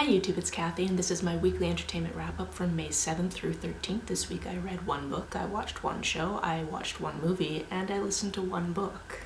Hi YouTube, it's Kathy, and this is my weekly entertainment wrap-up from May 7th through 13th. This week I read one book, I watched one show, I watched one movie, and I listened to one book.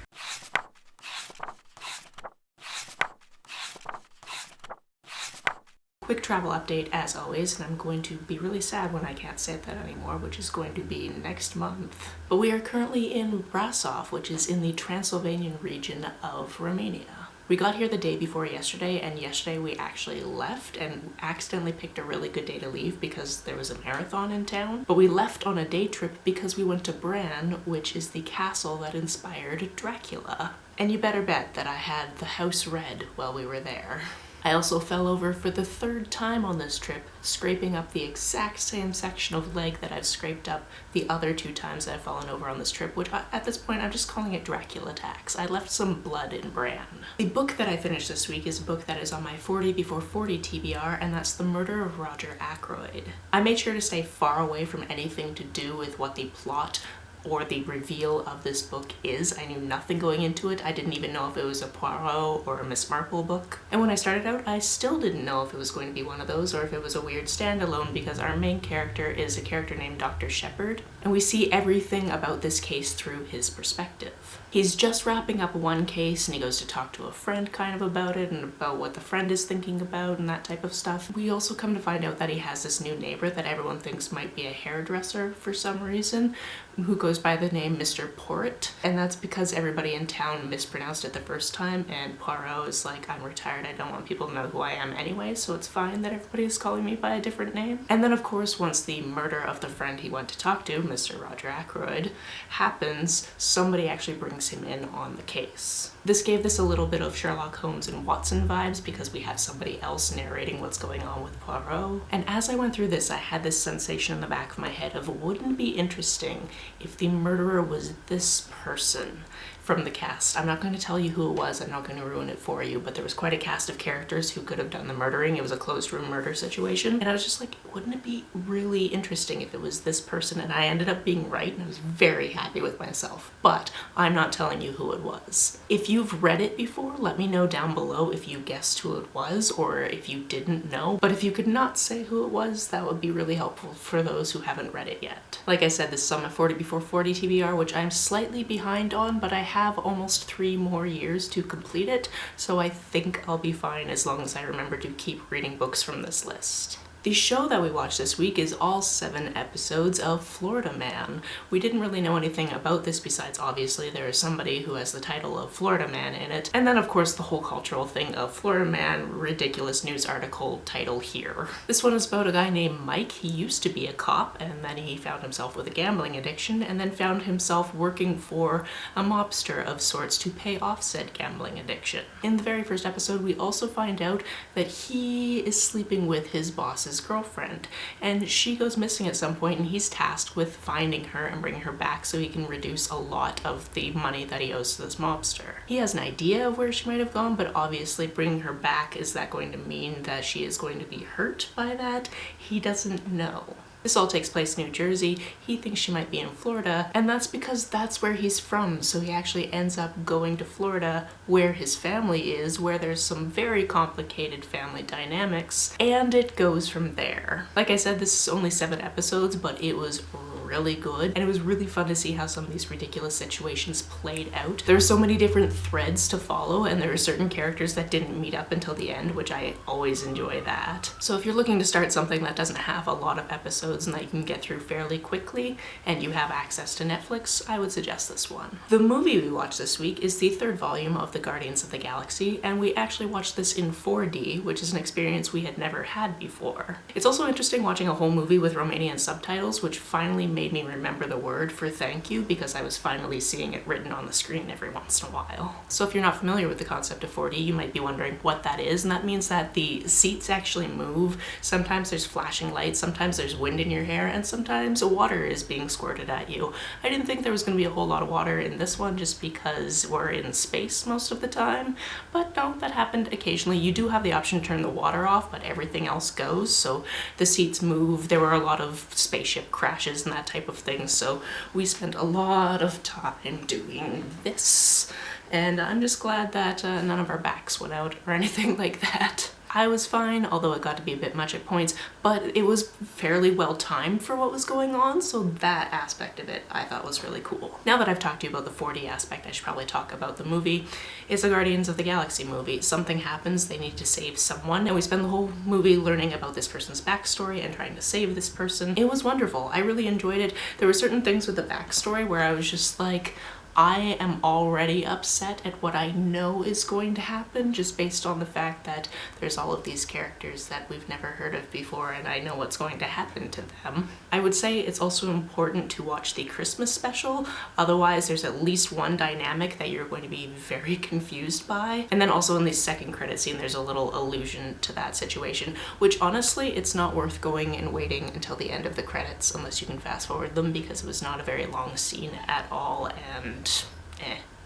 Quick travel update as always, and I'm going to be really sad when I can't say that anymore, which is going to be next month. But we are currently in Brasov, which is in the Transylvanian region of Romania. We got here the day before yesterday, and yesterday we actually left and accidentally picked a really good day to leave because there was a marathon in town. But we left on a day trip because we went to Bran, which is the castle that inspired Dracula. And you better bet that I had the house red while we were there. I also fell over for the third time on this trip, scraping up the exact same section of leg that I've scraped up the other two times that I've fallen over on this trip, which at this point I'm just calling it Dracula attacks. I left some blood in Bran. The book that I finished this week is a book that is on my 40 before 40 TBR, and that's The Murder of Roger Ackroyd. I made sure to stay far away from anything to do with what the plot or the reveal of this book is. I knew nothing going into it. I didn't even know if it was a Poirot or a Miss Marple book. And when I started out, I still didn't know if it was going to be one of those or if it was a weird standalone, because our main character is a character named Dr. Shepard, and we see everything about this case through his perspective. He's just wrapping up one case and he goes to talk to a friend kind of about it and about what the friend is thinking about and that type of stuff. We also come to find out that he has this new neighbor that everyone thinks might be a hairdresser for some reason, who goes by the name Mr. Porritt, and that's because everybody in town mispronounced it the first time, and Poirot is like, I'm retired, I don't want people to know who I am anyway, so it's fine that everybody is calling me by a different name. And then of course, once the murder of the friend he went to talk to, Mr. Roger Ackroyd, happens, somebody actually brings him in on the case. This gave this a little bit of Sherlock Holmes and Watson vibes because we have somebody else narrating what's going on with Poirot. And as I went through this, I had this sensation in the back of my head of, wouldn't it be interesting if the murderer was this person from the cast? I'm not going to tell you who it was, I'm not going to ruin it for you, but there was quite a cast of characters who could have done the murdering. It was a closed room murder situation, and I was just like, wouldn't it be really interesting if it was this person? And I ended up being right, and I was very happy with myself, but I'm not telling you who it was. If you've read it before, let me know down below if you guessed who it was or if you didn't know, but if you could not say who it was, that would be really helpful for those who haven't read it yet. Like I said, this is on my 40 before 40 TBR, which I'm slightly behind on, but I have almost 3 more years to complete it, so I think I'll be fine as long as I remember to keep reading books from this list. The show that we watched this week is all 7 episodes of Florida Man. We didn't really know anything about this besides obviously there is somebody who has the title of Florida Man in it, and then of course the whole cultural thing of Florida Man, ridiculous news article title here. This one is about a guy named Mike. He used to be a cop, and then he found himself with a gambling addiction, and then found himself working for a mobster of sorts to pay off said gambling addiction. In the very first episode, we also find out that he is sleeping with his boss's girlfriend, and she goes missing at some point, and he's tasked with finding her and bringing her back so he can reduce a lot of the money that he owes to this mobster. He has an idea of where she might have gone, but obviously bringing her back, is that going to mean that she is going to be hurt by that? He doesn't know. This all takes place in New Jersey. He thinks she might be in Florida, and that's because that's where he's from, so he actually ends up going to Florida where his family is, where there's some very complicated family dynamics, and it goes from there. Like I said, this is only 7 episodes, but it was really good, and it was really fun to see how some of these ridiculous situations played out. There are so many different threads to follow, and there are certain characters that didn't meet up until the end, which I always enjoy that. So if you're looking to start something that doesn't have a lot of episodes and that you can get through fairly quickly, and you have access to Netflix, I would suggest this one. The movie we watched this week is the 3rd volume of the Guardians of the Galaxy, and we actually watched this in 4D, which is an experience we had never had before. It's also interesting watching a whole movie with Romanian subtitles, which finally made me remember the word for thank you, because I was finally seeing it written on the screen every once in a while. So if you're not familiar with the concept of 4D, you might be wondering what that is, and that means that the seats actually move. Sometimes there's flashing lights, sometimes there's wind in your hair, and sometimes water is being squirted at you. I didn't think there was going to be a whole lot of water in this one just because we're in space most of the time, but no, that happened occasionally. You do have the option to turn the water off, but everything else goes, so the seats move. There were a lot of spaceship crashes and that type of thing, so we spent a lot of time doing this, and I'm just glad that none of our backs went out or anything like that. I was fine, although it got to be a bit much at points, but it was fairly well timed for what was going on, so that aspect of it I thought was really cool. Now that I've talked to you about the 4D aspect, I should probably talk about the movie. It's a Guardians of the Galaxy movie. Something happens, they need to save someone, and we spend the whole movie learning about this person's backstory and trying to save this person. It was wonderful. I really enjoyed it. There were certain things with the backstory where I was just like, I am already upset at what I know is going to happen just based on the fact that there's all of these characters that we've never heard of before and I know what's going to happen to them. I would say it's also important to watch the Christmas special, otherwise there's at least one dynamic that you're going to be very confused by. And then also in the second credit scene there's a little allusion to that situation, which honestly it's not worth going and waiting until the end of the credits unless you can fast forward them, because it was not a very long scene at all, and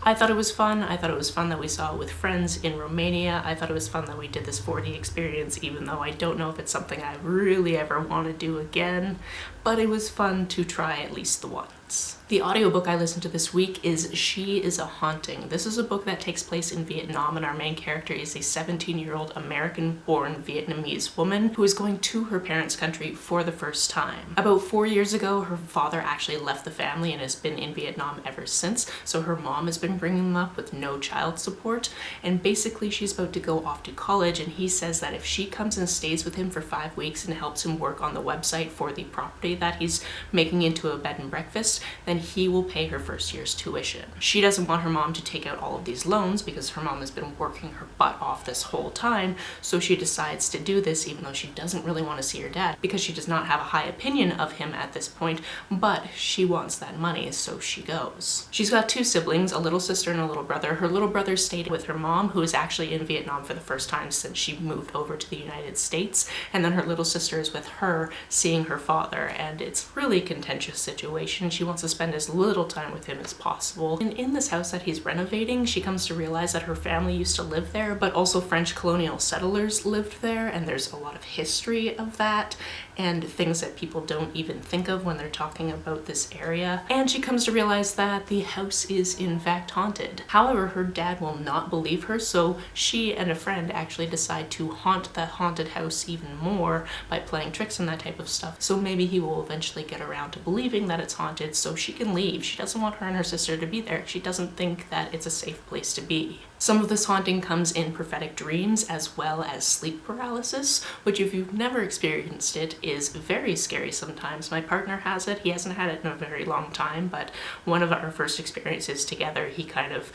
I thought it was fun. I thought it was fun that we saw it with friends in Romania. I thought it was fun that we did this 4D experience, even though I don't know if it's something I really ever want to do again, but it was fun to try at least the once. The audiobook I listened to this week is She is a Haunting. This is a book that takes place in Vietnam, and our main character is a 17-year-old American-born Vietnamese woman who is going to her parents' country for the first time. About 4 years ago, her father actually left the family and has been in Vietnam ever since, so her mom has been bringing them up with no child support, and basically she's about to go off to college, and he says that if she comes and stays with him for 5 weeks and helps him work on the website for the property that he's making into a bed and breakfast, then he will pay her first year's tuition. She doesn't want her mom to take out all of these loans because her mom has been working her butt off this whole time, so she decides to do this even though she doesn't really want to see her dad because she does not have a high opinion of him at this point, but she wants that money, so she goes. She's got 2 siblings, a little sister and a little brother. Her little brother stayed with her mom, who is actually in Vietnam for the first time since she moved over to the United States, and then her little sister is with her seeing her father, and it's really a contentious situation. She wants to spend as little time with him as possible. And in this house that he's renovating, she comes to realize that her family used to live there, but also French colonial settlers lived there, and there's a lot of history of that and things that people don't even think of when they're talking about this area. And she comes to realize that the house is in fact haunted. However, her dad will not believe her, so she and a friend actually decide to haunt that haunted house even more by playing tricks and that type of stuff. So maybe he will eventually get around to believing that it's haunted so she can leave. She doesn't want her and her sister to be there. She doesn't think that it's a safe place to be. Some of this haunting comes in prophetic dreams as well as sleep paralysis, which if you've never experienced it is very scary sometimes. My partner has it. He hasn't had it in a very long time, but one of our first experiences together, he kind of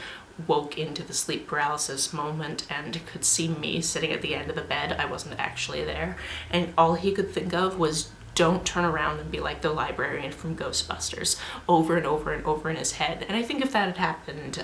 woke into the sleep paralysis moment and could see me sitting at the end of the bed. I wasn't actually there, and all he could think of was don't turn around and be like the librarian from Ghostbusters over and over and over in his head. And I think if that had happened,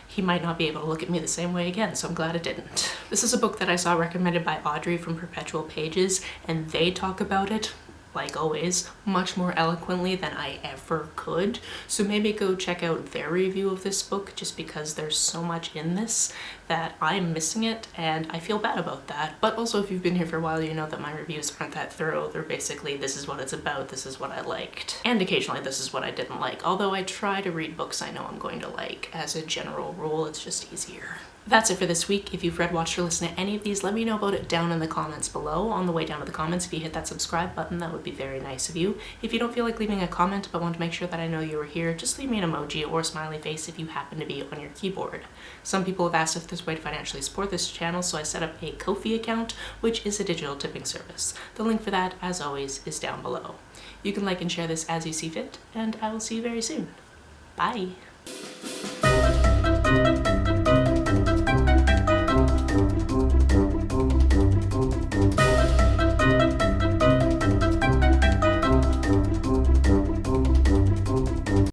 he might not be able to look at me the same way again, so I'm glad it didn't. This is a book that I saw recommended by Audrey from Perpetual Pages, and they talk about it, like always, much more eloquently than I ever could. So maybe go check out their review of this book, just because there's so much in this that I'm missing it, and I feel bad about that. But also, if you've been here for a while, you know that my reviews aren't that thorough. They're basically, this is what it's about, this is what I liked, and occasionally this is what I didn't like, although I try to read books I know I'm going to like. As a general rule, it's just easier. That's it for this week. If you've read, watched, or listened to any of these, let me know about it down in the comments below. On the way down to the comments, if you hit that subscribe button, that would be very nice of you. If you don't feel like leaving a comment but want to make sure that I know you were here, just leave me an emoji or a smiley face if you happen to be on your keyboard. Some people have asked if there's a way to financially support this channel, so I set up a Ko-fi account, which is a digital tipping service. The link for that, as always, is down below. You can like and share this as you see fit, and I will see you very soon. Bye!